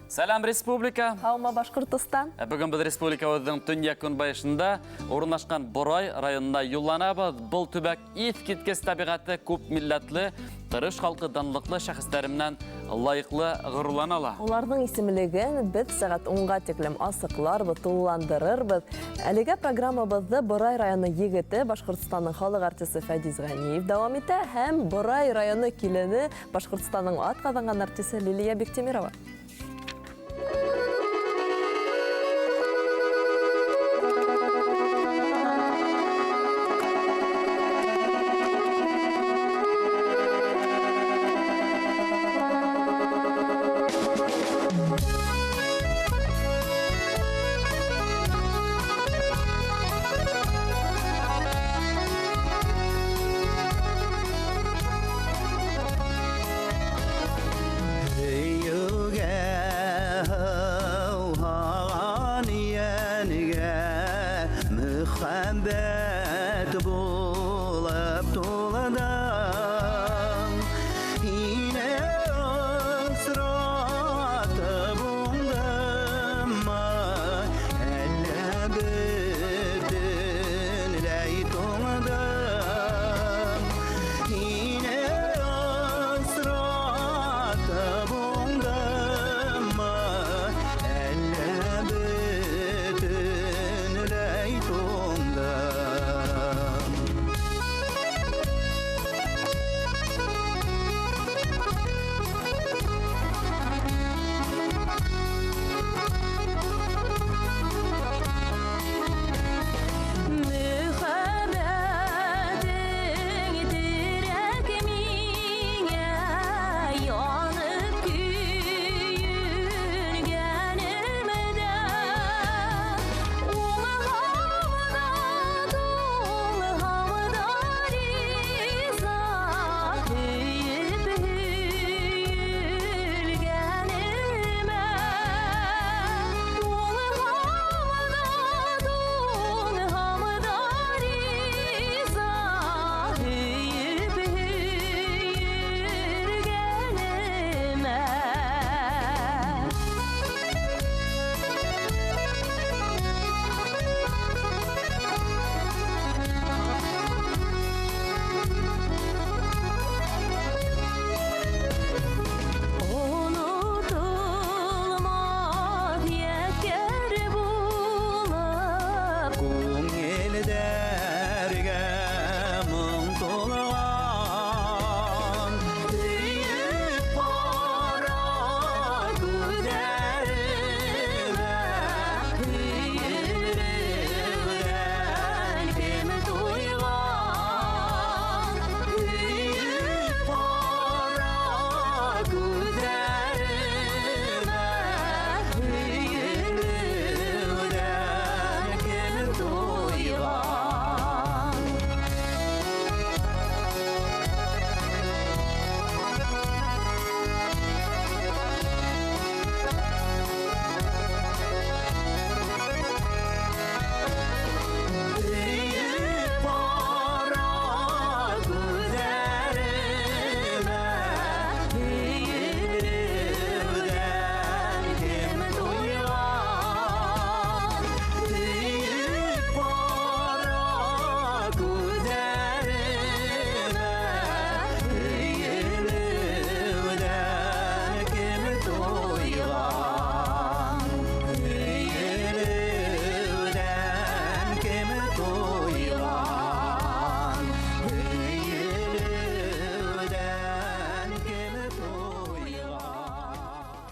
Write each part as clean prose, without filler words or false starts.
Сәлам республика. Хаума Башкортостан. Бүгін біз республикабыздың төньяк көнбайышында орнашқан Борай районына юлланабыз. Бұл төбәк ит кеткес табиғаты көп милләтлі, тырыш халқы данлыклы шәхестәреннән лайыклы горурланала. Уларның исемлеген без сәгать 10-га тиклем асыкларбыз, тулыландырырбыз. Әлегә программабызды Борай районы егете, Башкортстанның халык артисты Фәдиз Ганиев дәвам итә һәм Борай районы килене Башкортстанның атказанган артисты Лилия Бектемирова.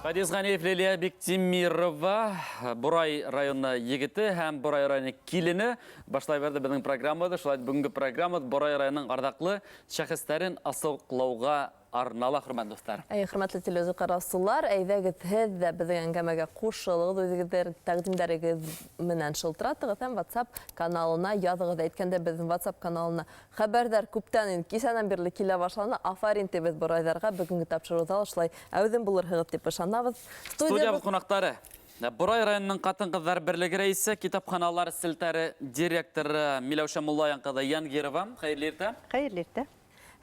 Фәдиз Ганиев, Лилия Бектемирова, Борай районы егеті һәм Борай районы килене башлай берді біздің программады. Шулай бүгінгі программады Борай районының ардақлы шәхестерін асылқлауға арнала, хөрмәтле достар. Хөрмәтле телевизор караучылар, әйдәгез һез дә безнең әңгәмәгә кушылыгыз, үзегездә тәкъдимнәрегез менән шылтыратыгыз һәм WhatsApp каналына языгыз. Әйткәндә безнең WhatsApp каналына хәбәрдар күптән кичәдән бирле килә башланы. Афарин тибез Борайларга бүгенге тапшыруды алышлай әүдем булырһыгыз дип ышанабыз. Студия кунактары Борай районының Катын-кызлар берлеге рәисе, китапханалар селтәре директоры Миләүшә Муллаянкызы Янгирова. Хәерле иртә. Хәерле иртә.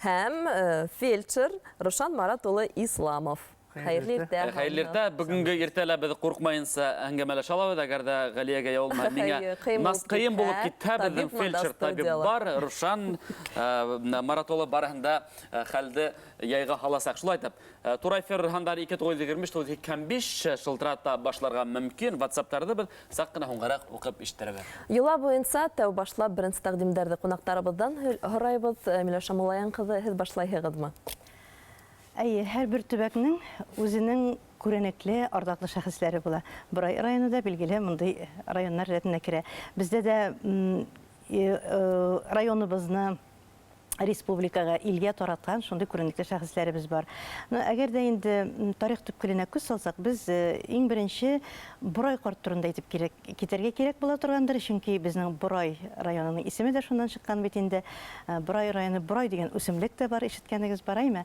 Һәм фельдшер Рушан Марат улы Исламов. Хәерле иртә. Хәерле иртә. Бүгенге иртәлә без куркмаенса әңгәмәләшә алабыз. Әгәр дә Галиягә явылма миңа кыен булып китә, безнең фельдшер табиб бар, Рушан Маратолы барыһында хәлде яйга халасак. Шулай итеп, тур эфир һандар 2-9-25 шылтырата башларга мөмкин. WhatsApp-тарда без сак кына һуңгарак укып ишеттерәбез. Йола буенча тәү башлап беренче тәкъдимдәрне кунактарыбыздан һорайбыз. Миләүшә Мулаян кызы, һез башлайһыгызмы? Әйе, һәр бер төбәкнең үзенең күренекле, ардаклы шәхесләре була. Борай районында билгеле мондай районнар рәтенә керә. Бездә дә районыбызны республикага, илгә тараткан шундый күренекле шәхесләребез бар. Әгәр дә инде тарих төпкеленә күз салсак, без иң беренче Борай карт турында әйтеп китәргә кирәк була торгандыр, чөнки безнең Борай районының исеме дә шуннан чыккан бит инде. Борай районы, Борай дигән үсемлек тә бар, ишеткәнегез бараймы?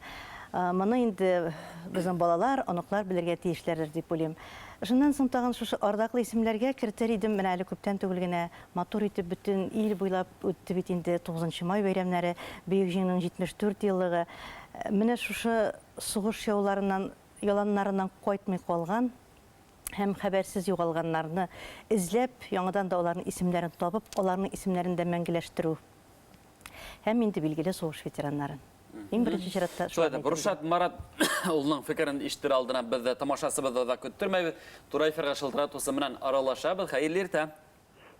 Моны инде безнең балалар, оныклар белергә тиешләрдер дип уйлыйм. Шуннан соң тагын шушы ардаклы исемләргә кертер идем, менә әле күптән түгел генә матур итеп бөтен ил буйлап үтте бит инде 9 май бәйрәмнәре, Бөек җиңүнең 74 еллыгы. Менә шушы сугыш яланнарыннан кайтмый калган һәм хәбәрсез югалганнарны эзләп, яңадан да аларның исемнәрен табып, аларның исемнәрен дә мәңгеләштерү. Һәм инде билгеле сугыш ветераннарын. Иң беренче чиратта шулай да Рушад Марат улының фикерен ишетер алдына без тамашасыбызды да көттермәйбез. Тур эфирга шылтыратусы менән аралашабыз. Хәерле иртә.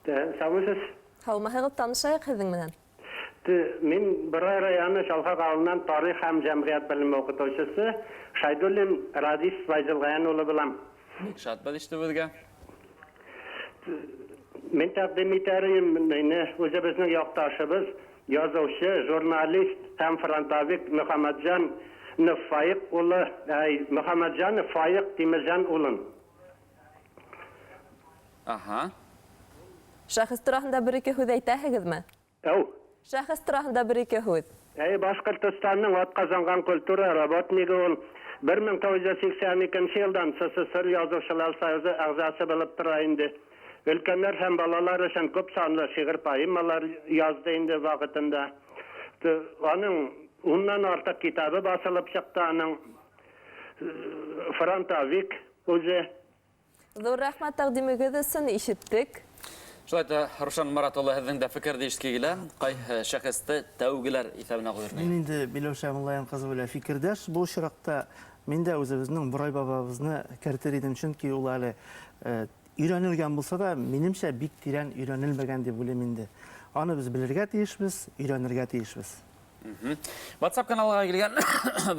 Саусыз. Һаумаһыгыз танышайык һезнең менән. Мин Борай районы Шалхак авылыннан тарих һәм җәмгыять белеме укытучысы Шайдуллин Радис Файзулгаен улы булам. Шат без ишетүбезгә. Мин тәкъдим итәрем үзебезнең якташыбыз, язучы, журналист һәм фронтовик Мөхәммәтҗан Фаик улы, Мөхәммәтҗан Фаик Тимерҗан улын. Аха. Шәхес турында бер-ике һүз әйтәһегезме? Шәхес турында бер-ике һүз. Башкортстанның атказанган культура работнигы ул 1982 елдан СССР Язучылар союзы әгъзасы булып тора инде. Өлкәннәр һәм балалар өчен күп санлы шигырь поэмалар язды инде вакытында. Аның уннан артык китабы басылып чыкты, аның фронтовик үзе. Зур рәхмәт тәкъдимегез өчен ишеттек. Шулай да Рушан Маратулы һезнең дә фикерде ишеткә килә. Кай шәхесте тәүгеләр исәбенә куйырга. Мин инде Миләүшә Мулаян кызы белән фикердәш. Бу очракта мин дә үзебезнең Борай бабабызны кертер идем, чөнки ул әле өйрәнелгән булса да, минемчә бик тирән өйрәнелмәгән дип уйлыйм инде. Аны без белергә тиешбез, өйрәнергә тиешбез. WhatsApp каналга килгән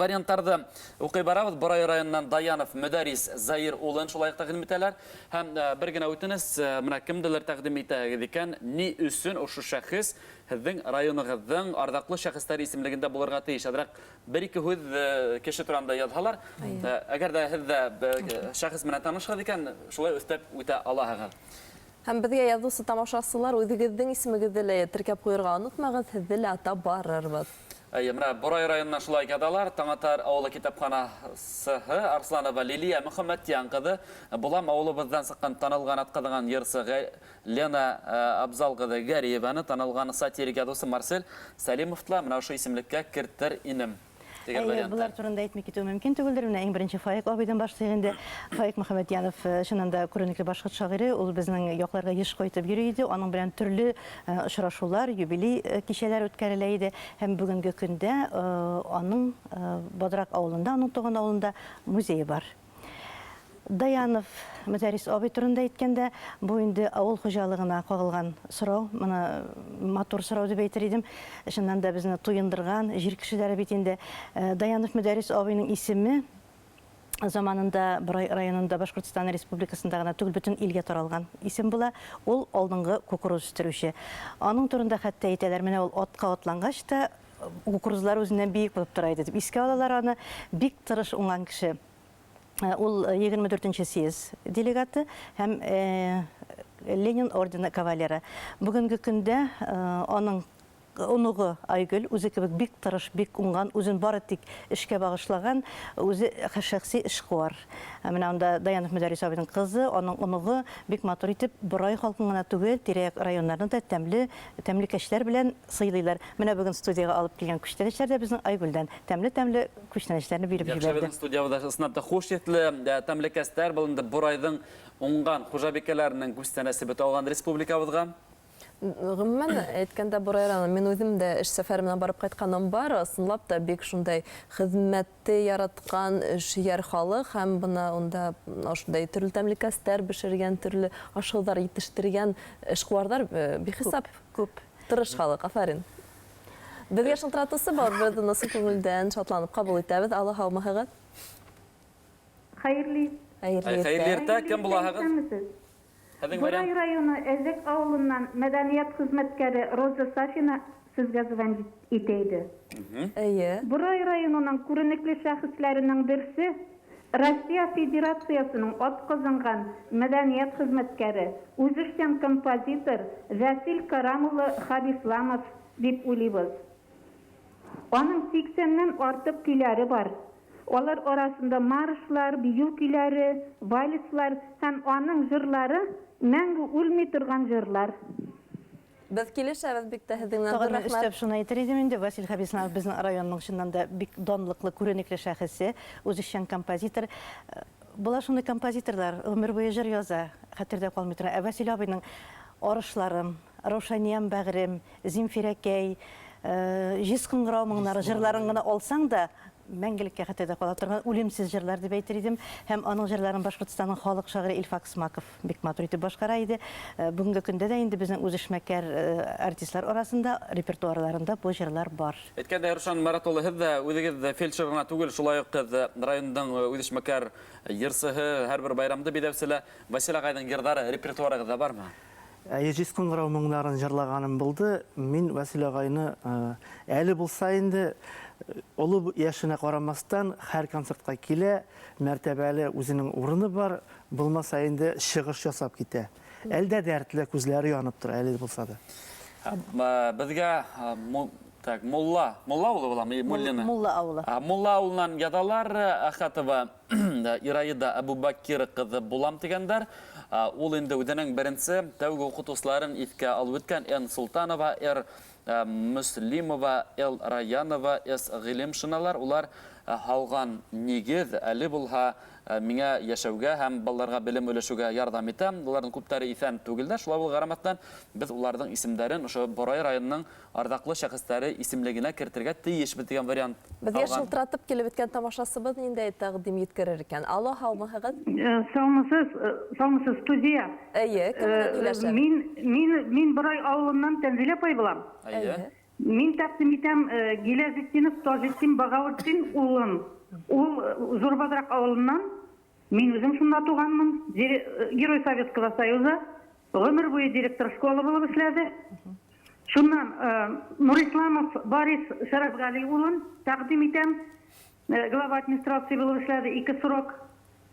вариантларда укый барабыз. Борай районыннан Даянов Мөдәрис Заир улын шулай тәкъдим итәләр. Һәм бер генә үтенес, менә кемдер тәкъдим итәгез икән, ни өчен ошо шәхес һезнең районыгызның ардаклы шәхесләр исемлегендә булырга тиеш. Адрак бер-ике һүз кеше турында язһалар, әгәр дә һез шәхес менән танышыгыз икән, шулай өстәп үтә алаһыгыз. Һәм безгә язучы тамашачылар үзегезнең исемегезне лә теркәп куярга онытмагыз, һезне лә атап барырбыз. Менә Борай районына шулай кадалар. Таңатар авылы китапханасы Арсланова Лилия Мөхәммәтҗан кызы. Булам авылыбыздан сыккан танылган атказанган йырсы Лена Абзал кызы Гариеваны, танылган сатирик язучы Марсель Салимовтла менә ошо исемлеккә кертер инем. Булар турында әйтмәй китү мөмкин түгелдер. Менә иң беренче Фаик абыйдан башлыйк инде. Фаик Мөхәммәтҗанов шуннан да күренекле башкорт шагыйре, ул безнең якларга еш кайтып йөри иде. Аның белән төрле очрашулар, юбилей кичәләр үткәрелә иде. Һәм бүгенге көндә аның Бодрак авылында, аның туган авылында музей бар. Даянов Мөдәрис абый турында әйткәндә, бу инде авыл хуҗалыгына кагылган сорау, моны матур сорау дип әйтер идем. Шуннан да безне туендырган җир кешеләре бит инде. Даянов Мөдәрис абыйның исеме заманында Борай районында Башкортстан Республикасында гына түгел, бөтен илгә таралган исем була. Ул алдынгы кукуруз үстерүче. Аның турында хәтта әйтәләр, менә ул атка атлангач та кукурузлар үзеннән биек булып тора иде дип искә алалар аны. Бик тырыш уңган кеше. Ул 24-нче съезд делегаты һәм Ленин ордены кавалеры. Бүгенге көндә аның онуғы Айгүл, өзі кебек бик тырыш, бик уңған, өзін бары тик ішке бағышлаган, өзі шәхси ішқуар. Менә онда Даянов Мөдәрис абыйның кызы, оның онуғы бик матур итеп, Борай халкын гына түгел, тирә районнарны да тәмле кәчләр белән сыйлыйлар. Менә бүгін студияга алып килгән күчтәнечләр дә безнең Айгүлдән тәмле күчтәнечләрне биреп җибәрде. Якшабызның студиябызда ысынапта хуш етле тәмлекәстәр булынды Борайдың уңган хужабикәләренең күчтәнәсе бит алган республикабызга. Гомумән әйткәндә Борай районы, мен үзем дә эш сәфәре менән барып кайтканым бар, ысынлап та бик шундай хезмәтте яраткан эшчәр халык һәм бына онда шундай төрле тәмлекәстәр бешергән, төрле ашылдар итештергән эшкуарлар бихисап күп. Тырыш халык, афарин. Безгә шылтыратысы бар, без насыл күңелдән шатланып кабул итәбез. Алла һаумыгыз. Хәерле. Хәерле иртә, кем булаһыгыз? Борай районы Әзек авылыннан мәдәният хезмәткәре Роза Сафина сезгә звонит итәйде. Әйе. Борай районының күренекле шәхесләренең берсе Россия Федерациясының атказанган мәдәният хезмәткәре, үзешчән композитор Васил Карамулы Хабисламов дип уйлыйбыз. Аның 80-нән артык көйләре бар. Алар арасында маршлар, бию көйләре, вальслар һәм аның җырлары мәңге үлми торган җырлар. Без килешәбез бик тә һезнән Тагын рәхмәт. өстәп шуны әйтер идем инде, Васил Хабисламов безнең районның чыннан да бик данлыклы, күренекле шәхесе, үзешчән композитор. Була шундый композиторлар, гомер буе җыр яза, хәтердә калмый тора. Васил абыйның Арышларым, Равшаниям бәгърем, Зимфирәкәй, Җиз кыңгырау моңнары җырларын гына алсаң да, мәңгелеккә хәтердә кала торган үлемсез җырлар дип әйтер идем. Һәм аның җырларын Башкортстанның халык шагыйре Илфак Смаков бик матур итеп башкара иде. Бүгенге көндә дә инде безнең үзешмәкәр артистлар арасында, репертуарларында бу җырлар бар. Әйткәндә, Рушан Маратулы, һез дә үҙегеҙ фельдшер гына түгел, шулай ук райондың үҙешмәкәр йырсыһы, һәрбер байрамды биҙәүселе Васил ағайҙың йырҙары репертуарығыҙҙа бармы? Җиз кыңгырау моңнарын җырлаганым булды. Мин Васил агайны әле булса инде олы яшенә карамастан һәр концертка килә, мәртәбәле үзенең урыны бар, булмаса инде чыгыш ясап китә. Әлдә дәртле күзләре янып тора, әле булса да. Безгә Мулла улы буламы? Мулла авылы. Мулла ауылынан ядалар Ахатова Ираида Абубакир кызы булам дигәндәр. Ул инде үҙенең беренсе тәүге укытыусыларын иҫкә алып үткән Н. Султанова, Р. Мөслимова, Л. Раянова, С. Ғилемшиналар. Улар һалған нигеҙ, әле булһа миңә йәшәүгә һәм балаларға белем өлөшүгә ярдәм итә. Уларның күптәре иҫән түгелдәр. Шулай булып карамастан без уларның исемдәрен ошо Борай районының ардаҡлы шәхестәре исемлегенә кертергә тейешбез дигән вариант. Безгә шылтыратып килеп беткән тамашасыбыз ниндәй тәҡдим еткерер икән? Алло, һаумыһығыҙ. Саумысыз студия. Әйе, кем белән һөйләшәбеҙ? Мин Борай авылынан Тәнзилә апай булам. Мин тәҡдим итәм Гиләзетдинов Тажетдин Бағауетдин улын. Ул Зурбадрак авылынан. Мин үзем шунда туғанмын. Герой Советского Союза. Ғөмөр буе директор школы булып эшләде. Шуннан Нурисламов Борис Шәрәфғали улын тәҡдим итәм. Глава администрации булып эшләде 2 срок.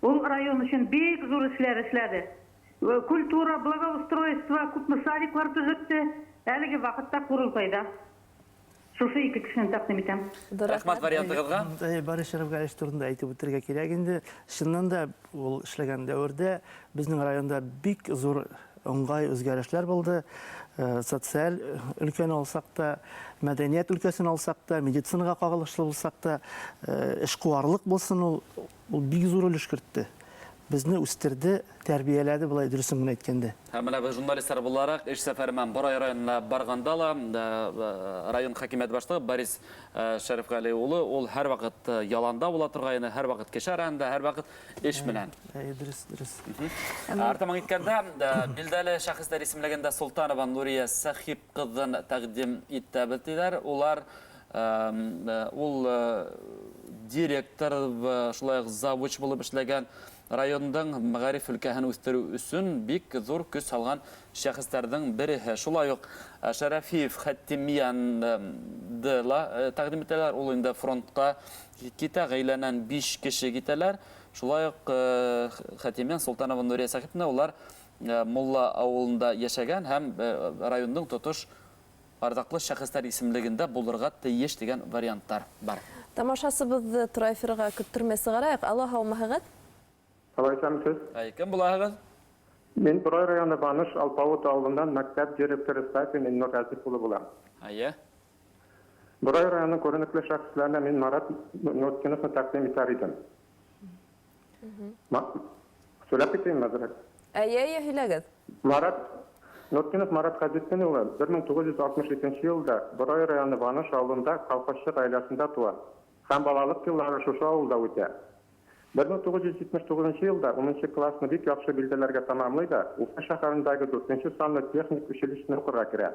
Ул район өчен бик зур эшләр эшләде. Культура, благоустройство, күпме садиклар төзөттө. Әлеге вакытта курултайда. Шушы 2 кешене тәҡдим итәм. Рәхмәт вариантығыҙға. Борис Шәрәфғали турында әйтеп үтергә кирәк инде. Чыннан да ул эшләгән дәвердә безнең районда бик зур оңғай үзгәрешләр булды. Социаль өлкәне алсак та, мәдәниәт өлкәсен алсак та, медицинаға кагылышлы булсак та, эшкуарлык булсын, ул бик зур өлеш кертте. Безне үстерде, тәрбияләде, булай дөресен генә әйткәндә. Һәм менә без журналистлар буларак эш сәфәремен Борай районына барганда ла район хакимият башлыгы Борис Шәрәфғали улы ул һәр вакыт яланда була торгайны, һәр вакыт кеше арасында, һәр вакыт эш менән. Дөрес. Артаман иткәндә билдәле шәхестәр исемлегендә Султанова Нурия Сахип кызын тәкъдим итәбез диләр. Улар ул директор, шулай ук завуч булып эшләгән райондың мәгариф өлкәһен үстерү өсөн бик зур көс салган шәхестәрҙең береһе. Шулай ук Шәрәфиев Хәтимиянды тәҡдим итәләр. Ул инде фронтҡа китә, ғаиләнән 5 кеше китәләр. Шулай ук Хәтимиян Султанова Нурия Сахипна улар Мулла ауылында йәшәгән һәм райондың тотош ардаклы шәхестәр исемлегендә булырга тиеш дигән варианттар бар. Тамашасыбызды тура эфирга көттөрмәсе гарайык. Алла һаумыгыз. Алайсамсыз. Кем булаһыгыз? Мен Бурай районы Баныш Алпавыт авылынан мәктәп директоры Степен Инногазип булам. Әйе. Бурай районы күренекле шәхесләренә мин Марат Ноткиновны тәкъдим итәр идем. Сөйләп китәйем мәзрәк. Әйе, һөйләгез. Ноткинов Марат Хәдиттен улы 1962 елда Бурай районы Баныш авылында колхозчы гаиләсендә туа. Һәм балалык еллары шушы авылда үтә. 1979 елда 10 классны бик яхшы билдәләргә тәмамлый да Уфа шәһәрендәге 4-нче санлы техник училищене укырга керә.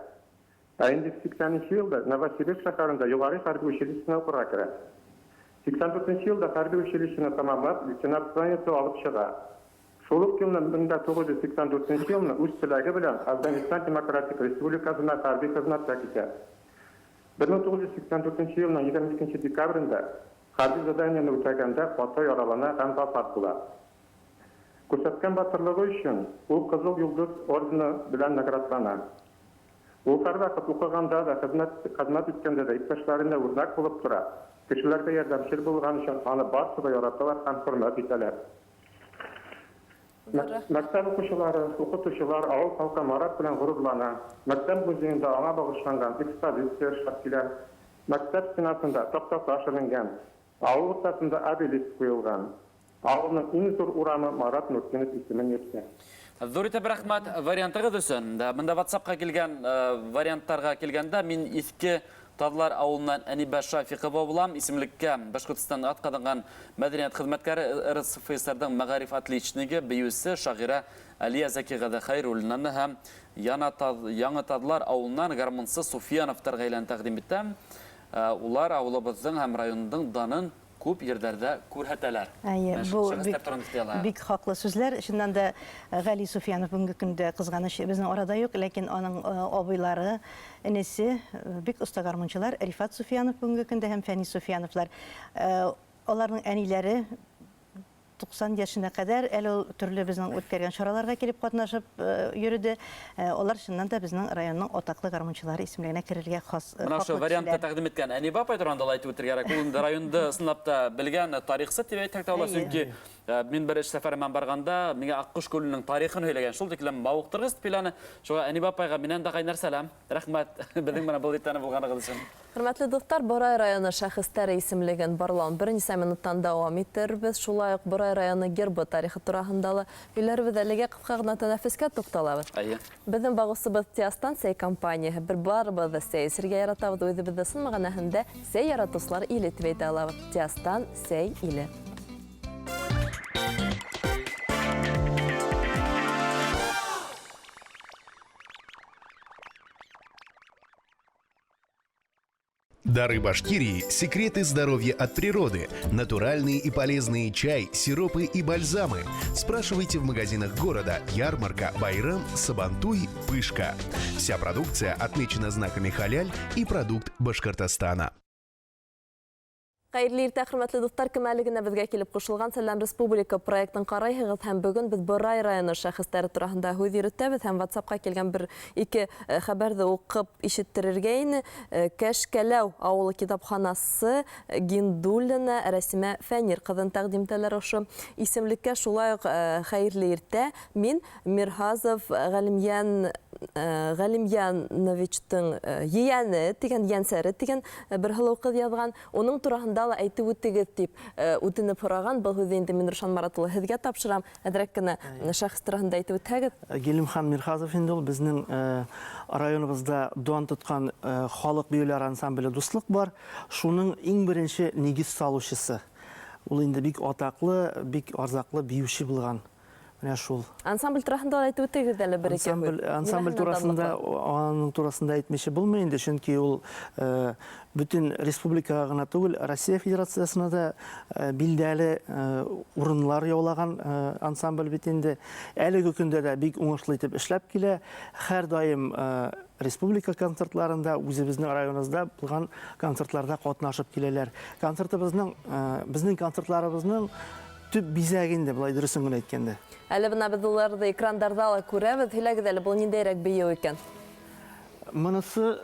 Ә инде 80 елда Новосибирск шәһәрендә югары хәрби училищене укырга керә. 84 елда хәрби училищене тәмамлап, лейтенант званиесе алып чыга. Шул ук елны 1984 елны үз теләге белән Афганистан Демократик Республикасына хәрби хезмәткә китә. 1984 елның 22 декабрендә хәрби заданиене үтәгәндә каты яралана һәм вафат була. Күрсәткән батырлыгы өчен ул Кызыл Йолдыз ордены белән наградлана. Ул һәрвакыт укыганда да хезмәт иткәндә дә иптәшләренә үрнәк булып тора. Кешеләргә ярдәмчел булган өчен аны барысы да яраталар һәм хөрмәт итәләр. Мәктәп укытучылар авыл халкы Марат белән горурлана. Мәктәп музеенда аңа багышланган экспозиция эшләп килә. Мәктәп стенасында тактаташ эленгән. Авыл уртасында обелиск куелган. Авылның иң зур урамы Марат Ноткинов исемен йөртә. Зур итеп рәхмәт вариантыгыз өчен. Монда WhatsApp-ка килгән варианттарга килгәндә мин иске Тадлар авылынан Әнибә Шафиқова булам. Исемлеккә Башкортстан атказанган мәдәният хезмәткәре РСФСРның мәгариф отличнигы, биюсе, шагыйрә Алия Закигада Хәйруллинаны һәм Яңа Тадлар авылынан гармунчы Суфияновтар гаилән тәкъдим иттем. Улар авылыбызның һәм районның данын күп ерләрдә күрһәтәләр. Бу бик хаклы сүзләр. Шуннан да Гали Суфиянов бүгенге көндә кызганыч безнең арада юк, ләкин аның абыйлары, энесе бик оста гармунчылар Рифат Суфиянов бүгенге көндә һәм Фәни Суфияновлар. Аларның әниләре 90 яшына кадәр әле төрле безнең үткәргән чараларга килеп катнашып йөрде. Алар шуннан да безнең районның атаклы гармунчылары исемлегенә керергә хас. Менә шу вариантта тәкъдим иткән Әнибә апай турында әйтеп үтергә кирәк. Ул районда сынапта белгән тарихсы дип әйтәк тә аласыз ки, мин бер эш сәфәремән барганда, миңа Аккуш күленең тарихын һөйләгән. Шул тиклем мавыктыргыз планы. Шуңа Әнибә апайга миннән да кайнар сәлам. Рәхмәт. Безнең менә бу диттәне булганыгыз өчен. Хөрмәтле дуслар, Борай районы шәхестәре исемлеген барлауын бер нисә минуттан дәвам иттербез. Шулай ук Борай районы гербы тарихы тураһында һөйләрбез. Әлегә кыска гына тәнәфескә тукталабыз. Безнең багысыбыз Тиастан сәй компанияһы. Бер барыбызды сәй сергә яратабыз. Үзебездә сын мәгънәһендә сәй яратучылар иле дип әйтә алабыз. Тиастан сәй иле. Дары Башкирии – секреты здоровья от природы, натуральные и полезные чай, сиропы и бальзамы. Спрашивайте в магазинах города: Ярмарка, Байрам, Сабантуй, Пышка. Вся продукция отмечена знаками халяль и продукт Башкортостана. Хәйрле иртә, хөрмәтле дуслар, кемәлегенә безгә килеп кушылган Сәлам Республика проектын карайһыгыз һәм бүген без Борай районы шәхестәре турында һүз йөртәбез һәм WhatsApp-ка килгән бер-ике хәбәрне укып ишеттерергә ине. Кәшкәләү авылы китапханасы Гиндуллина Рәсимә Фәнир кызын тәкъдим итәләр ошо исемлеккә. Шулай ук хәйрле иртә, мин Мирхазов Галимьяновичтың yeğeni дигән янсәре дигән бер һылыу кыз язган. Уның турында әйтеп үтегез дип үтенеп сораган. Бу һүзне инде мин Рушан Маратулы һезгә тапшырам. Әдрәк кенә шәхес турында әйтеп үтәгез. Гелимхан Мирхазов инде ул безнең районыбызда дуан тоткан халык биюләр ансамбле дуслык бар. Шуның иң беренче нигез салучысы. Ул инде бик атаклы, бик арзаклы биючи булган. Менә шул. Ансамбль турында әйтеп үтегез әле бер-ике. Ансамбль турасында, аның турасында әйтмәче булмый инде, чөнки ул бүтән республикага гына түгел, Россия Федерациясына да билдәле урыннар яулаган ансамбль бит инде. Әлеге көндә дә бик уңышлы итеп эшләп килә. Һәр даим республика концертларында, үзебезнең районыбызда булган концертларда катнашып киләләр. Безнең концертларыбызның төп бизәге инде, булай дөресен генә әйткәндә. Әле бына без уларны экраннарда күрәбез. Һиләгез әле, бу ниндәйрәк бию икән? Монысы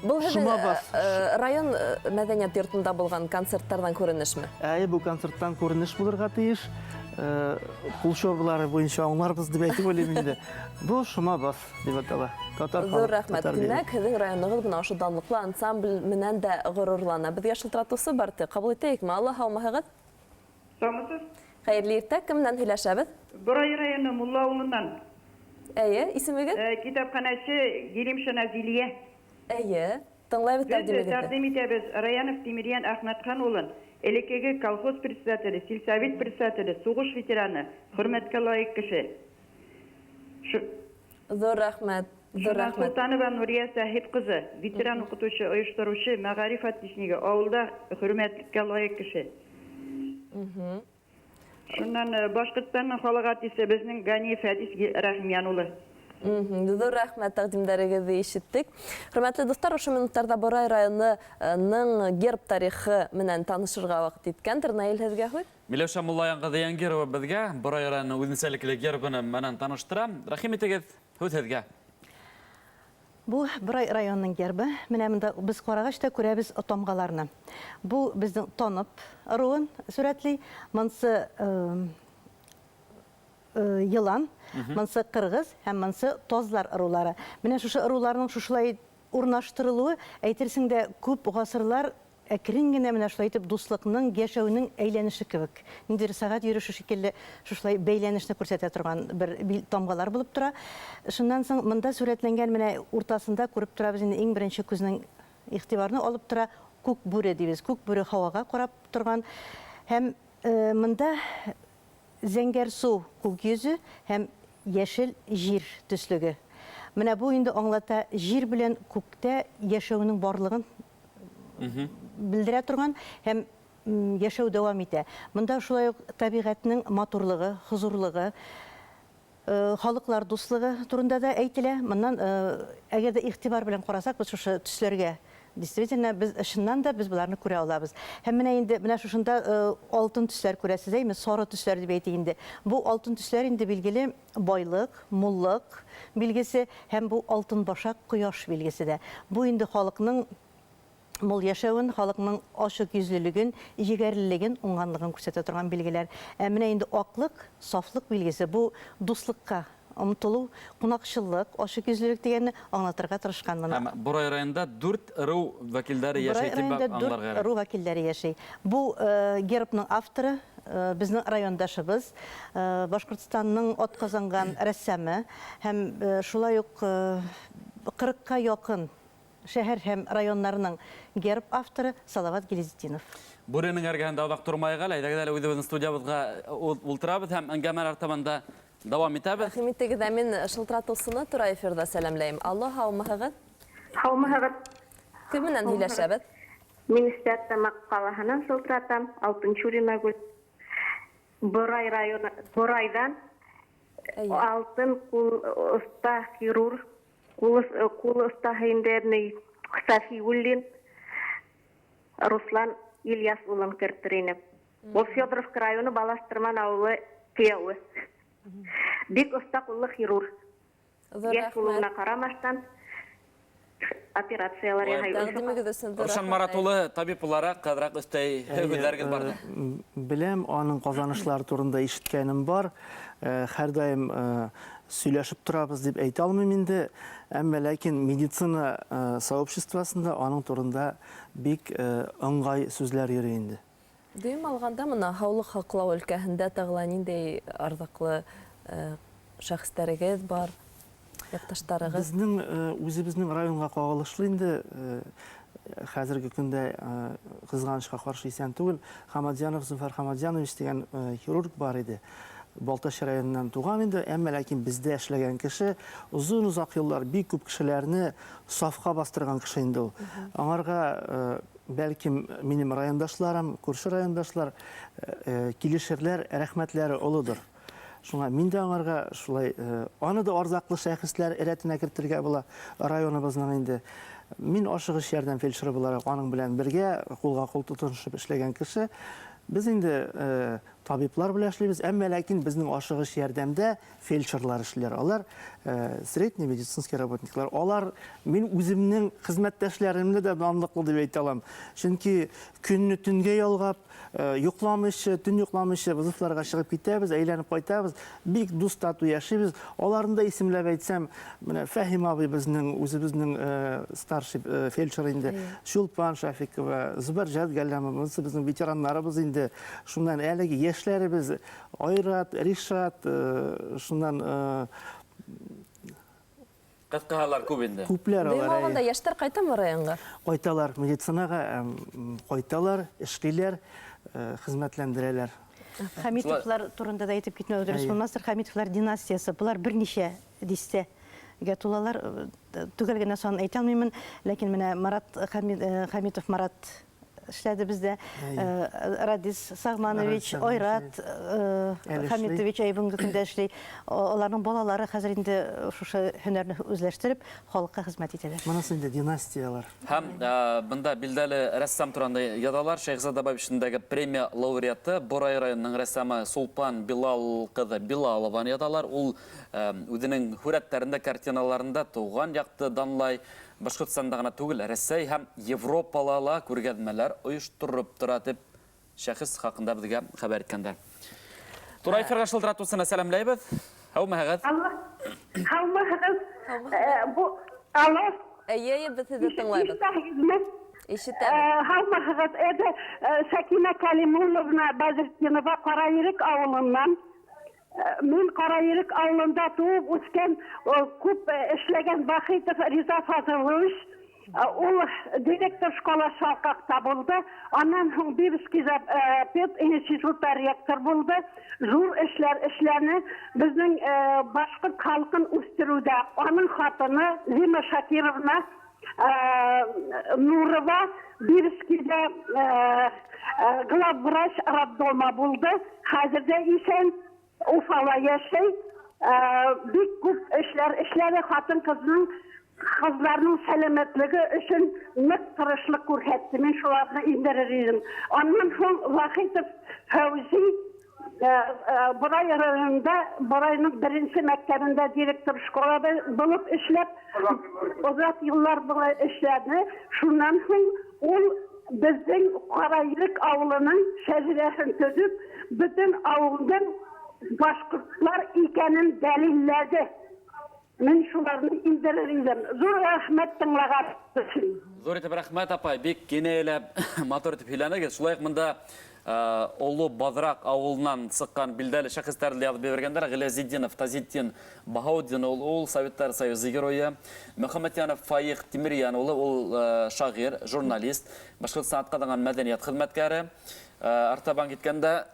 Бұл Шума бас. район мәдәният йортында булган концерттардан күренешме? Бұл концерттан көрініш булырга тиеш. Кулшовлары бойынша аңларбыз дип әйтеп уйлыйм инде. Бу Шума бас дип атала. Татар Зур халкы, рәхмәт. татар биюе. Димәк, һеҙҙең районығыҙ бына ошо данлыҡлы ансамбль менән дә ғорурлана. Беҙгә шылтыратыусы бар ти. Ҡабул итәйекме? Алла һаумыһығыҙ. Самысыз? Хәйерле иртә. Кем менән һөйләшәбеҙ? Борай районы Мулла ауылынан. Әйе, исемегеҙ? Китапханашы Елимша Назилия. Әйе. Тыңлайбыҙ Biz тәҡдимегеҙҙе. тәҡдим итәбез Раянов Тимирьян Әхмәтхан улын, элеккеге колхоз председателе, сельсовет председателе, сугыш ветераны, хөрмәткә лайык кеше. Зур рәхмәт. Зур рәхмәт. Султанова Нурия Сәхип кызы, ветеран укытучы, оештыручы, мәгариф отличниги, ауылда хөрмәткә лайык кеше. Шуннан Башкортстанның халык артисты безнең Гани Фәдис Рәхимян улы. Зур рәхмәт тәҡдимдәрегеҙҙе ишеттек. Хөрмәтле дуҫтар, ошо минуттарҙа Борай районының герб тарихы менән танышырға ваҡыт еткәндер. Наил, һеҙгә һүҙ? Миләүшә Муллаян ҡыҙы Янгирова беҙгә Борай районы үҙенсәлекле гербын менән таныштыра. Рәхим итегеҙ, һүҙ һеҙгә. Бу Борай районының гербы. Менә монда без ҡарағачта күрәбез тамғаларны. Бу безнең Тонып ыруын сүрәтли. Монсы йылан, монсы Қырғыз һәм монсы Тозлар ырулары. Менә шушы ыруларның шушылай урнаштырылуы әйтерсең дә күп ғасырлар әкрен генә менә шулай итеп дуслыҡның, йәшәүнең әйләнеше кебек. Ниндәй сәғәт йөрөше шикелле шушылай бәйләнешне күрсәтә торган бер тамгалар булып тора. Шуннан соң монда сүрәтләнгән менә уртасында күреп торабыз инде иң беренче күзнең игътибарны алып тора күк бүре дибез. Күк бүре һавага карап торган һәм монда зәңгәр су күк йөзе һәм яшел җир төслеге. Менә бу инде аңлата җир белән күктә яшәүнең барлыгын белдерә торган һәм яшәү дәвам итә. Монда шулай ук табигатьнең матурлыгы, хозурлыгы, халыклар дуслыгы турында да әйтелә. Моннан әгәр дә игътибар белән карасак, без шушы төсләргә действительно без ышыннан да без буларны күрә алабыз. Һәм менә инде менә шушында алтын төсләр күрәсез, әйме, сары төсләр дип әйтик инде. Бу алтын төсләр инде билгеле байлык, муллык билгесе һәм бу алтын башак кояш билгесе дә. Бу инде халыкның мул яшәвен, халыкның ашык йөзлелеген, җигәрлелеген, уңганлыгын күрсәтә торган билгеләр. Менә инде аклык, сафлык билгесе бу дуслыкка омтылу, кунакчылык, ашык йөзлелек дигәнне аңлатырга тырышкан моны. Борай районында 4 ыру вәкилләре яшәй дип аңларга. Борай районында 4 ыру вәкилләре яшәй. Бу гербның авторы безнең райондашыбыз, Башкортстанның атказанган рәссамы һәм шулай ук 40-ка якын шәһәр һәм районнарының герб авторы Салават Гилезетдинов. Бүренең әргәһендә оҙаҡ тормайыға, әйҙәгеҙ әле үҙебеҙҙең студиябыҙға ултырабыҙ һәм әңгәмә артабында дауам итәбеҙ. Рәхим итегеҙ, мин шылтыратыусыны тура эфирҙа сәләмләйем. Алло, һаумыһығыҙ. Һаумыһығыҙ. Кем менән һөйләшәбеҙ? Мин Стәттәмәк ҡалаһынан шылтыратам. Алтын Шүримәгүл. Борай районы, Борайҙан алтын уста хирург, кул остаһы инде Сафиуллин, Руслан Ильяс улын кертер инем. Ул Федоровка районы Баластырман ауылы Күйәүе. Бик оста куллы хирург. Яш улына ҡарамаҫтан операциялар яһай. Рушан Марат улы табип булараҡ ҡыҙыраҡ өҫтәй һүҙҙәрегеҙ барҙы. Беләм, аның ҡаҙанышлары турында ишеткәнем бар. Һәр даим сөйләшеп торабыз дип әйтә алмыйм инде. Әммә ләкин медицина сообществосында аның турында бик ыңғай сүзләр йөрөй инде. Дөйөм алғанда мына һаулыҡ һаҡлау өлкәһендә тағыла ниндәй арҙаҡлы шәхестәрегеҙ бар, яҡташтарығыҙ? Безнең үзебезнең районға ҡағылышлы инде хәзерге көндә ҡыҙғанышҡа ҡаршы исән түгел. Хамадьянов Зөфәр Хамадьянович дигән хирург бар иде. Балташ районынан туған инде, әммә ләкин бездә эшләгән кеше, узын-узаҡ йыллар бик күп кешеләрне сафҡа бастырған кеше инде ул. Аңарға бәлким минем райондашларым, күрше райондашлар килешерләр, рәхмәтләре олыдыр. Шуңа мин дә аңарға шулай, аны да арзаҡлы шәхестәр рәтенә кертергә була районыбыҙның инде. Мин ашығыш ярдәм фельдшеры булараҡ аның белән бергә ҡулға ҡул тотоношоп эшләгән кеше. Без инде табиблар белән эшлибез, әмма ләкин безнең ашыгыч ярдәмдә фельдшерлар эшләр. Алар средний медицинский работниклар. Алар мин үземнең хезмәттәшләремне дә данлыклы дип әйтә алам. Чөнки көнне төнгә ялгап, йокламыйча, төн йокламыйча вызыфларга чыгып китәбез, әйләнеп кайтабыз. Бик дуст тату яшибез. Аларны да исемләп әйтсәм, менә Фәһим абый безнең үзебезнең старший фельдшер инде, Шулпан Шафикова, Зубар Җәлгәләмов, безнең ветераннарыбыз инде. Шуннан әлеге яшьләребез Айрат, Ришат, шуннан Кыскалар күп инде. күпләр Дыйм алар. алганда яшьтәр кайтамы районга? Кайталар медицинага, кайталар, эшлиләр, хезмәтләндерәләр. Хәмитовлар турында да әйтеп китмәү дөрес булмастыр. Хәмитовлар династиясы, булар берничә дистәгә тулалар. Түгел генә сан әйтә алмыймын, ләкин менә Хәмитов Марат эшләде бездә. Радис Сагманович, Ойрат Хәмитович Айбынга көндә эшли. Аларның балалары хәзер инде шушы һөнәрне үзләштереп, халыкка хезмәт итәләр. Монысы инде династиялар. Һәм бында билдәле рәссам турында ядалар. Шәйхзада Бабишендәге премия лауреаты Борай районының рәссамы Сулпан Билал кызы Билалованы ядалар. Ул үзенең хүрәтләрендә, картиналарында туган якты данлай. Башкортстанда гына түгел, Рәсәй һәм Европалала күргәзмәләр оештырып тора дип шәхес хакында безгә хәбәр иткәннәр. Турай эфиргә шылтыратусына сәламләйбез. Һаумыгыз. Һаумыгыз. Бу алло. Әйе, без сезне тыңлайбыз. Ишетәбез. Һаумыгыз. Сәкинә Калимулловна Базыртдинова Караерик авылыннан. Мин Караерик авылында туып үскән, күп эшләгән Бахитов Риза Фазылович, ул директор школа Шалкакта булды. Аннан һуң Бирский пединституты ректор булды. Зур эшләрне безнең башкорт халкын үстерүдә. Аның хатыны Зима Шакировна Нурова Бирскийдә главврач роддома булды. Хәзердә исән Уфала яшәй, бик күп эшләре хатын кызларның сәламәтлеге өчен нык тырышлык күрсәтте. Мин шуларны индерер идем. Аннан соң Вахитов Фәүзи Борай районында, Борайның беренче мәктәбендә директор школада булып эшләп, озак еллар булай эшләде. Шуннан соң ул безнең Караерик авылының шәҗәрәсен төзеп, бөтен авылдан башкортлар икәнен дәлилләде. Мин шуларны индерер идем. Зур рәхмәт тыңлаган өчен. Зур итеп рәхмәт апай, бик кинәйләп мотор итеп һөйләнегез. Шулай монда Олу Бадрак авылынан сыккан билдәле шәхестәрне язып бергәндәр. Гылязетдинов Тазетдин Баһауддин ул Советтар Союзы герое. Мөхәммәтянов Фаих Тимирьян ул шагыйрь, журналист, Башкортстан аткарган мәдәният хезмәткәре. Артабан киткәндә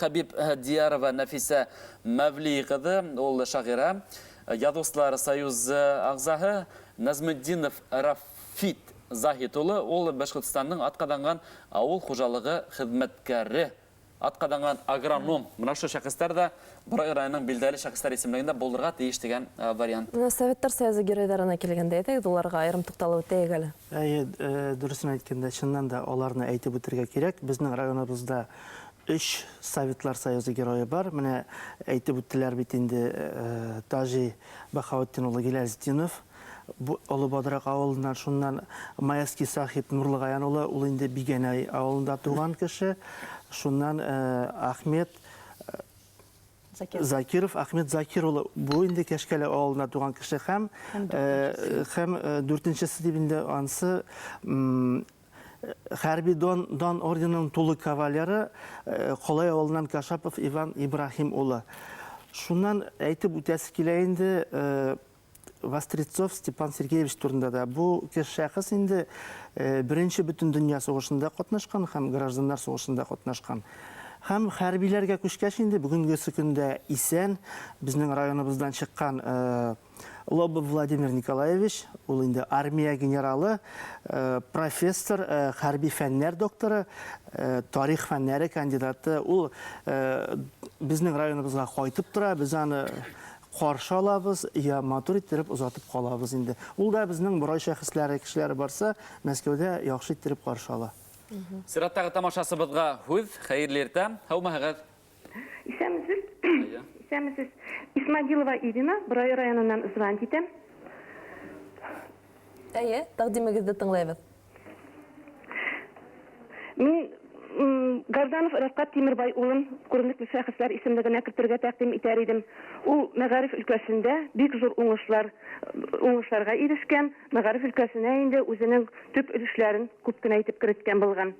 Хабиб Диярова Нафиса Мавли кызы, ул шагыйрә. Язучылар союзы агзаһы Назметдинов Рафит Захит ул Башкортстанның атқаданған ауыл хуҗалыгы хезмәткәре, атқаданған агроном. Менә шу шәхестәр дә Борай районының билдәле шәхестәр исемлегендә булдырга тиеш дигән вариант. Советтар Союзы геройларына килгәндә әйтәйек, уларга аерым тукталып үтәйек әле. Дөресен әйткәндә, чыннан да аларны әйтеп үтәргә кирәк. Безнең районыбызда 3 Советлар Союзы герое бар. Менә әйтеп үттеләр бит инде Тажи Баһауддин улы Гилязетдинов. Олы Бадрак авылынан, шуннан Маевский Сахип Нурлыгаян улы, ул инде Бигәнәй авылында туган кеше. Шуннан Ахмет Закиров, Ахмет Закир улы, бу инде Кәшкәле авылында туган кеше һәм 4-нчесе дип инде ансы Хәрби дан орденының тулы кавалеры Колай авылынан Кашапов Иван Ибрахим улы. Шуннан әйтеп үтәсе килә инде Вострецов Степан Сергеевич турында да. Бу шәхес инде беренче бөтен дөнья сугышында катнашкан һәм гражданнар сугышында катнашкан. Һәм хәрбиләргә күчкәч инде бүгенге көндә исән безнең районыбыздан чыккан Лобов Владимир Николаевич, ул инде армия генералы, профессор, хәрби фәннәр докторы, тарих фәннәре кандидаты. Ул безнең районыбызга кайтып тора, без аны каршы алабыз, я матур иттереп узатып калабыз инде. Ул да безнең Борай шәхесләре, кешеләре барса, Мәскәүдә яхшы иттереп каршы ала. Сираттагы тамашасыбызга хүз, хәерле иртә. Һаумыгыз. Исәмсез. Исмагилова Ирина, Бурай районынан звонит итәм. Әйе, тәкъдимегезне тыңлайбыз. Мин Гарданов Рафкат Тимирбай улын күренекле шәхесләр исемлегенә кертергә тәкъдим итәр идем. Ул мәгариф өлкәсендә бик зур уңышларга ирешкән, мәгариф өлкәсенә инде үзенең төп өлешләрен күп кенә итеп керткән булган.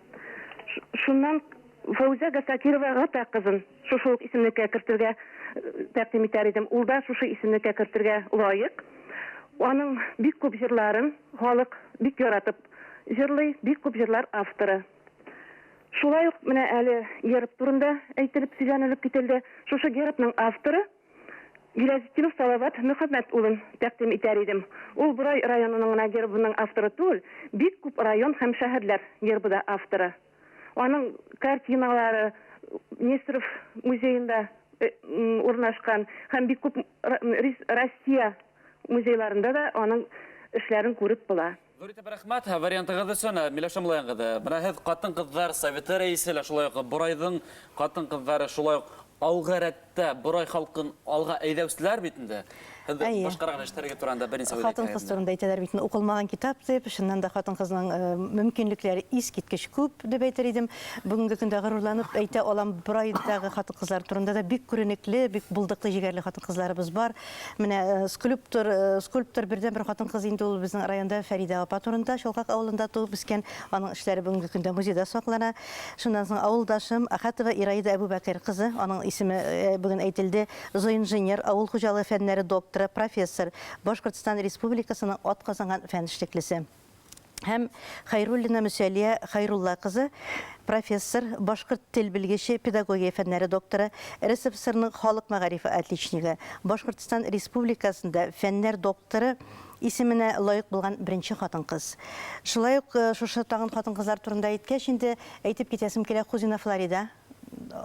Шуннан Фауза Гасакировага та кызын шушы ук исемлеккә кертергә тәкъдим итәр идем. Ул да шушы исемлеккә кертергә лаек. Аның бик күп җырларын халык бик яратып җырлый, бик күп җырлар авторы. Шулай ук менә әле герб турында әйтелеп сөйләнелеп кителде. Шушы гербның авторы Гилязетдинов Салават Мөхәммәд улын тәкъдим итәр идем. Ул Бурай районының гына гербының авторы түгел, бик күп район һәм шәһәрләр гербы да авторы. Аның картиналары Нестеров музейында урнашкан һәм бик күп Россия музейларында да аның эшләрен күреп була. Зур итеп рәхмәт. Вариантыгыз өчен Миләүшә Муллаенгызы. Менә һез хатын-кызлар советы рәисе лә шулай ук Бурайдың хатын-кызлары шулай ук алга рәттә Бурай халкын алга әйдәүчеләр бит инде. Башкарган эшләргә турында беренче сөйләгән. Хатын-кыз турында әйтәләр бит, укылмаган китап дип, шуннан да хатын-кызның мөмкинлекләре искиткеч күп дип әйтер идем. Бүгенге көндә горурланып әйтә алам, Бурайдагы хатын-кызлар турында да бик күренекле, бик булдыклы җигәрле хатын-кызларыбыз бар. Менә скульптор бердән бер хатын-кыз инде ул безнең районда Фәрида апа турында, Шолкак авылында туып үскән. Аның эшләре бүгенге көндә музейда саклана. Шуннан соң авылдашым Ахатова Ираида Әбүбәкер кызы, аның исеме бүген әйтелде, зоинженер, авыл хуҗалыгы фәннәре докторы, профессор, Башкортстан Республикасының атказанган фән эшлеклесе. Һәм Хайруллина Мөсәлия Хайрулла кызы, профессор, башкорт тел белгече, педагогия фәннәре докторы, РСФСРның халык мәгарифе отличнигы, Башкортстан Республикасында фәннәр докторы исеменә лаек булган беренче хатын-кыз. Шулай ук шушы тагын хатын-кызлар турында әйткәч, инде әйтеп китәсем килә Хузина Флорида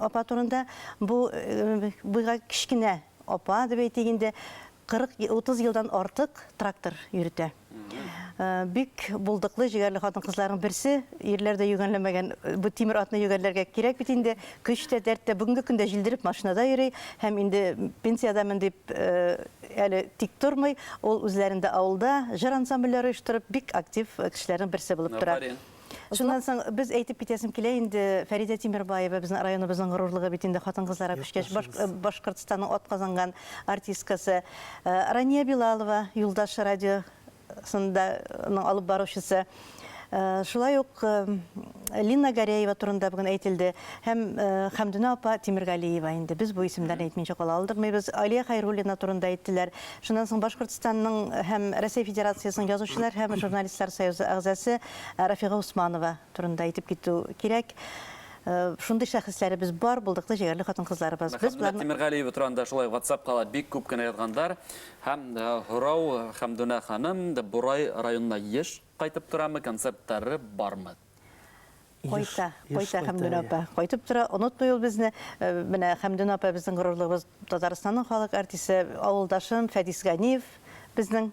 апа турында. Бу буйга кичкенә апа дип әйтегендә 40-30 елдан артык трактор йөртә. Бик булдыклы җигәрле хатын-кызларның берсе, ирләрдә йөгәнләмәгән бу тимер атны йөгәрләргә кирәк бит инде. Көч тә, дәрт тә бүгенге көндә җилдереп машинада йөри һәм инде пенсиядамын дип әле тик тормый. Ул үзләрендә авылда җыр ансамбльләре оештырып бик актив кешеләрнең берсе булып тора. Шуннан соң без әйтеп китәсем килә инде Фәрида Тимербаева безнең районыбызның горурлыгы бит инде хатын-кызларга күчкәч, Башкортстанның атказанган артисткасы Рания Билалова, Юлдаш радиосында алып баручысы. Шулай ук Лина Гареева турында бүген әйтелде һәм Хәмдүнә апа Тимергалиева инде. Без бу исемнәрне әйтмичә кала алдырмыйбыз. Алия Хайруллина турында әйттеләр. Шуннан соң Башкортстанның һәм Россия Федерациясының язучылар һәм журналистлар союзы әгъзасы Рафига Усманова турында әйтеп китү кирәк. Шундый шәхесләребез бар, булдыклы җигәрле хатын-кызларыбыз. Без буларны Тимергалиева турында шулай WhatsApp-ка бик күп кенә язгандар. Һәм Һорау Хәмдүнә ханым Бурай районына еш кайтып торамы, концертлары бармы? Кайта Хәмдүнә апа. Кайтып тора, онытмый ул безне. Менә Хәмдүнә апа безнең горурлыгыбыз, Татарстанның халык артисты, авылдашым Фәдис Ганиев безнең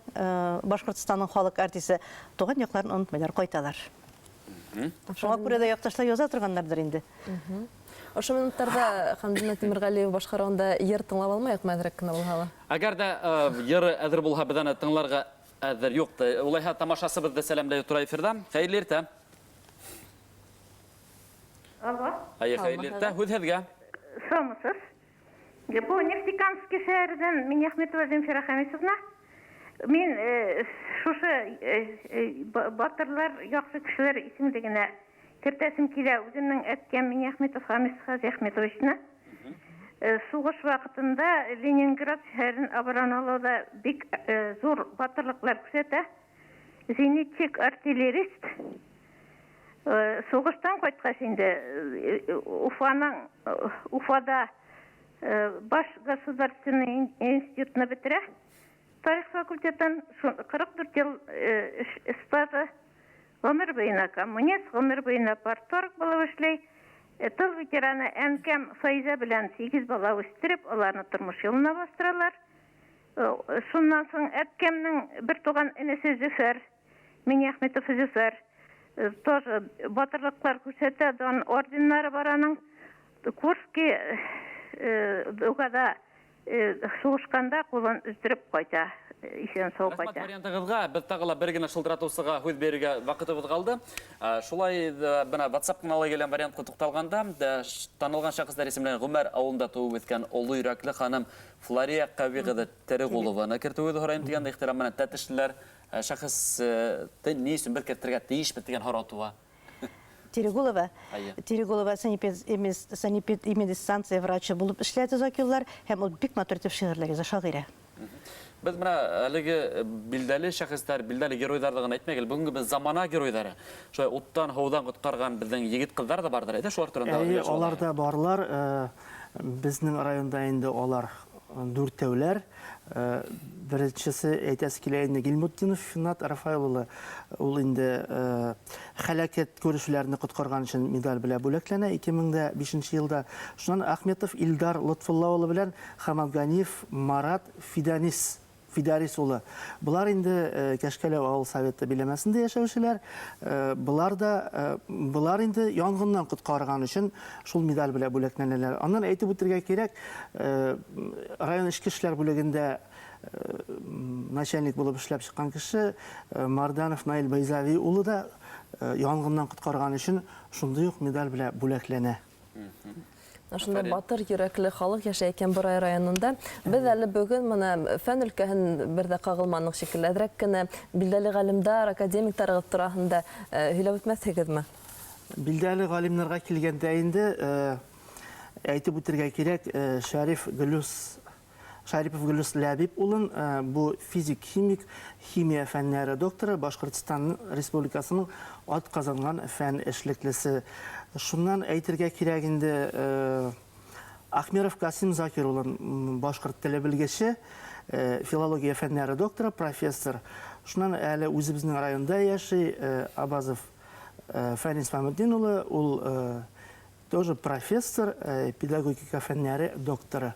Башкортстанның халык артисты. Туган якларын онытмыйлар, кайталар. Шуңа күрә дә якташлар яза торганнардыр инде. Ошо минуттарда Хәмдүнә Тимергалиева башкарганда йыр тыңлап алмаyak мәдрәк кенә булһа. Әгәр дә йыры әзер булһа, безне тыңларга әзер юк. Улайһа тамашасыбызды сәламләй тора эфирдә. Хәерле иртә. Алло. Хәерле иртә. Һүзһезгә. Сомсыз. Бу Нефтекамский шәһәреннән Миняхметова Земфира Хәмисовна. Мин шушы батырлар, яхшы кешеләр исемлегенә кертәсем килә үземнең әткәм Миняхметов Хамис Хәзәхметовичны. Сугыш вакытында Ленинград шәһәрен обороналауда бик зур батырлыклар күрсәтә. Зенитчик, артиллерист. Сугыштан кайткач инде Уфада баш государственный институтны бетерә. Тарих факультетын 44 ел стажы, гомер буена коммунист, гомер буена парторг булып эшләй. Тыл ветераны әнкәм Файза белән 8 бала үстереп, аларны тормыш юлына бастыралар. Шуннан соң әткәмнең бер туган энесе Зөфәр, Миняхметов Зөфәр, тоже батырлыклар күрсәтә, дан орденнары бар аның. Курский Дөгада сугышканда кулын үздүрүп койта. Ишен сау Рахмат койта. вариантыгызга, біз тағыла бір генә шылдыратусыға хөз беруге вақытыбыз қалды. Шулай бына WhatsApp каналы келген вариантқа тоқталғанда, танылған шәхестер исемлен Гүмәр ауылында туып өткен олы үйрәкле ханым Флория Кавиғыды Тәріғұлованы кертуеді хорайым дегенде ихтирамына тәтішлер шәхесті не үшін бір кертірге дейіш біттеген хоратуға. Терегулова санэпидстанция врачы булып эшләде закиллар һәм ул бик матур итеп шигырьләр яза шагыйрә. Біз мына әлеге билдәле шәхестер, билдәле геройдардығын әйтмәгел, бүгінгі біз замана геройдары. Шулай оттан, хаудан құтқарған біздің егет қыздар да бардыр, әйді шуар турында? Олар да барлар. Біздің районда енді олар дүртәуләр. Біріншісі әйтәсі келәйінде Гилмутдинов Финат Рафаилулы. Ул инде хәләкәт күрешүләрне құтқарған үшін медаль белән бүләкләнә 2005 елда. Шуннан Ахметов Илдар Лотфулла улы белән Хамадганиев Марат Фидарис улы. Булар инде Кәшкәләү авыл советы биләмәсендә яшәүчеләр. Булар инде янгыннан құтқарган өчен шул медаль белән бүләкләнәләр. Аннан әйтеп үтәргә кирәк, район эчке эшләр бүлегендә начальник булып эшләп чыккан кеше Марданов Наил Байзави улы да янгыннан құтқарган өчен шундый ук медаль белән бүләкләнә. Шунда батыр йөрәкле халык яшәй икән Борай районында. Без әле бүген моны фән өлкәһен бердә кагылманык шикелле әдрәк кенә билдәле галимдар, академиктар турында һөйләп үтмәсегезме? Билдәле галимнарга килгәндә инде әйтеп үтәргә кирәк, Шарипов Гөлүс Ләбип улын бу физик, химик, химия фәннәре докторы, Башкортстан Республикасының атказанган фән эшлеклесе. Шуннан әйтергә кирәк инде Ахмеров Касим Закир улын башкорт теле белгече, филология фәннәре докторы, профессор. Шуннан әле үзебезнең районда яши Абазов Фәнис Фәметдин улы, ул тоже профессор, педагогика фәннәре докторы.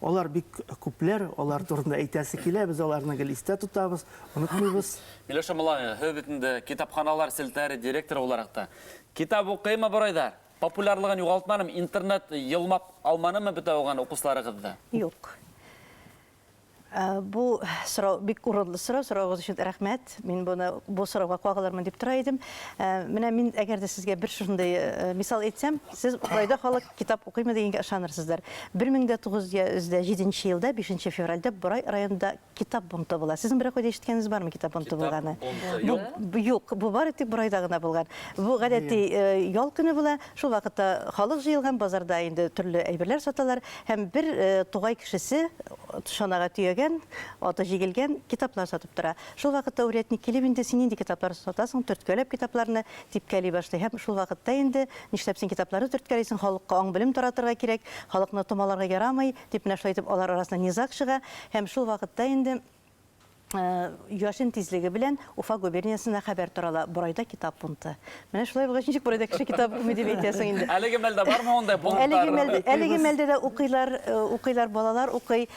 Олар бик күпләр, олар турында әйтәсе килә, без аларны гел истә тотабыз, онытмыйбыз. Миләүшә Муллаева, хөбетендә китапханалар селтәре директор буларакта. Китап укыймы Борайда? Популярлыгын югалтманым, интернет йылмап алманымы бит алган укышларыгызда? Юк. Бу сорау бик урынлы сорау, сораугыз өчен рәхмәт. Мин бу сорауга кагылырмын дип тора идем. Менә мин әгәр дә сезгә бер шундый мисал әйтсәм, сез Борайда халык китап укыймы дигәнгә ышанырсыздар. 1907 елда 5 февральдә Борай районында китап бунты була. Сезнең бер кайда ишеткәнегез бармы китап бунты булганы? Юк, бу бары тик Борайда гына булган. Бу гадәти ял көне була. Шул вакытта халык җыелган базарда инде төрле әйберләр саталар һәм бер тугай кешесе шанага төягән, аты җигелгән китаплар сатып тора. Шул вакытта урядник килеп инде син инде китаплар сатасың, төрткәләп китапларны типкәли башлый. Һәм шул вакытта инде нишләп син китапларны төрткәлисең, халыкка аң белем таратырга кирәк, халыкны томаларга ярамый, дип нәрсә әйтеп алар арасында низак чыга. Һәм шул вакытта инде Яшын тизлеге белән Уфа губерниясында хәбәр тарала, Борайда китап бунты. Менә шулай булгач ничек Борайда кеше китап укымый дип әйтәсең инде. Әлеге мәлдә бармы ондай бунтлар? Әлеге мәлдә дә укыйлар, балалар укый,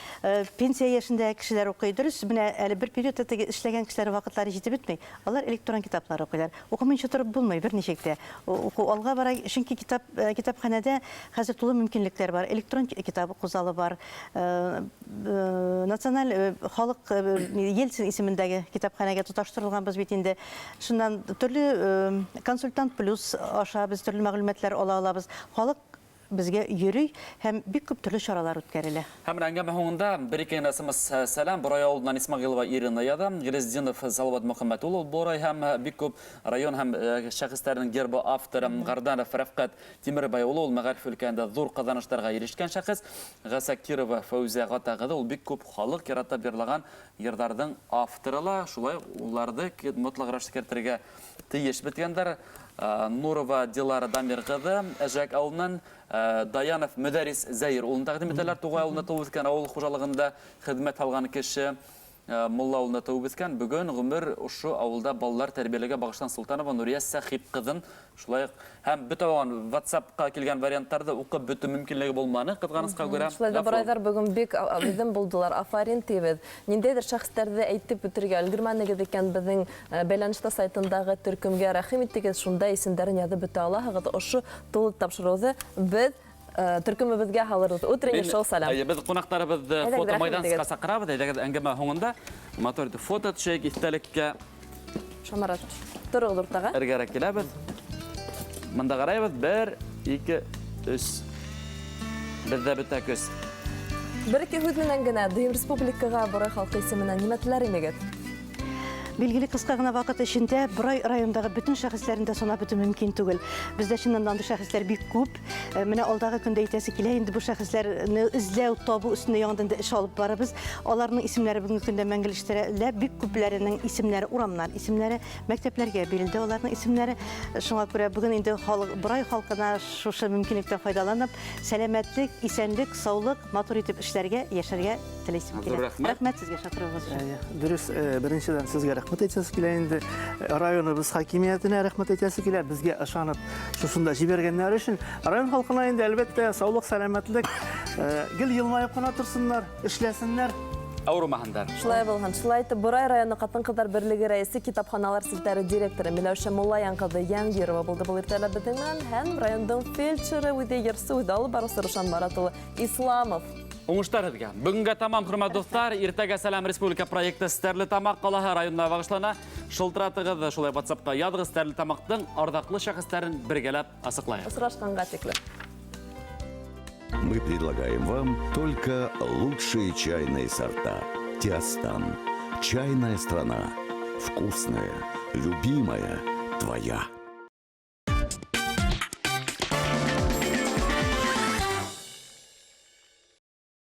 пенсия яшендә кешеләр укый. Дөрес, менә әле бер периодта эшләгән кешеләр вакытлары җитеп бетмәй. Алар электрон китаплар укыйлар. Укымыйча торып булмый берничек тә. Уку алга бара, чөнки китапханәдә хәзер тулы мөмкинлекләр бар. Электрон китап уку залы бар. Националь халык Ельцин исемендәге китапханәгә тоташтырылганбыз бит инде. Шуннан төрле консультант плюс аша без төрле мәгълүматлар ала алабыз. Халык безгә йөри һәм бик күп төрле чаралар үткәрелә. Һәм әңгәмә соңында бер ике генә сәлам Борай авылыннан Исмагыйлова Ирина ядам, Грездинов Салават Мөхәммәд улы Борай һәм бик күп район һәм шәхесләрнең гербы авторы Гарданов Рафкат Тимербай улы, ул мәгариф өлкәсендә зур казанышларга ирешкән шәхес. Гасакирова Фәүзия Гатагыды, ул бик күп халык ярата бирлаган йырдардың авторы, шулай уларды мотлак рәвештә кертергә тиеш биткәндер. Нурова Дилара Дамиргыды, Әжәк авылыннан Даянов Мөдәрис Зәйр улын тәкъдим итәләр. Тугай авылында туып үскән, авыл хуҗалыгында хезмәт алган кеше. Мулла авылында туып үскән. Бүген гомер ошо авылда балалар тәрбиялегә багышланган Султанова Нурия Сәхип кызын шулай һәм бөтәгән WhatsApp-ка килгән вариантларда укып бөтү мөмкинлеге булманы. Кызганыска күрә. Шулай да Борайдар бүген бик безнең булдылар. Афарин тибез. Ниндәйдер шәхестәрдә әйтеп үтергә өлгермәнегез икән безнең бәйләнештә сайтындагы төркемгә рәхим иттегез. Шунда исемнәрен язып бөтә алаһыгыз. Ошо тулы тапшыруды без төркемебезгә һалырбыз. Утренний шоу салам. Без кунактарыбызды Әйдәгез, фото рәхмәт майданчыкка итегез. сакырабыз. Әйдәгез, әңгәмә һуңында мотор фото төшәк, истәлеккә Шамарат. Торыгыз уртага. эргәрәк киләбез. Монда карайбыз. 1, 2, 3. Бездә бөтә көз. Бер-ике һүз менән генә Дыйым Республикага Борай халкы исеменнән нимә теләр? Билгеле кыска гына вакыт эчендә Борай районындагы бүтән шәхесләрен дә санап бетү мөмкин түгел. Бездә чыннан да андый шәхесләр бик күп. Менә алдагы көндә әйтәсе килә инде бу шәхесләрне эзләү, табу өстендә яңадан да эш алып барабыз. Аларның исемнәре бүгенге көндә мәңгелештәрелә, бик күпләренең исемнәре урамнар, исемнәре мәктәпләргә бирелде. Аларның исемнәре шуңа күрә бүген инде Борай халкына шушы мөмкинлектән файдаланып, сәламәтлек, исәнлек, саулык, матур итеп эшләргә, яшәргә теләйсем килә. Рәхмәт сезгә шакыруыгыз өчен. Дөрес, беренчедән сезгә рәхмәт әйтәсе килә инде. Районыбыз хакимиятенә рәхмәт әйтәсе килә. Безгә ышанып, шушында җибәргәннәр өчен. Район халкына инде әлбәттә саулык, сәламәтлек, гел елмаеп кына торсыннар, эшләсеннәр. Аурумаһындар. Шулай булган. Шулай итеп Борай районы Хатын-кызлар берлеге рәисе, китапханалар селтәре директоры Миләүшә Муллаян кызы Янгирова булды бу иртәлә безнең белән. Һәм райондың фельдшеры үзе йөрсе үзе алып барысы Рушан Марат улы Исламов. Уңыштар һеҙгә. Бүгенгә тамам, хөрмәтле дуслар. Иртәгә Сәлам Республика проекты Стәрлетамак ҡалаһы районына бағышлана. Шылтыратығыҙ, шулай WhatsApp-ка яҙығыҙ. Стәрлетамактың арҙаҡлы шәхестәрен бергәләп асыҡлайыҡ. Осрашҡанға тиклем. Мы предлагаем вам только лучшие чайные сорта. Тиастан. Чайная страна. Вкусная, любимая, твоя.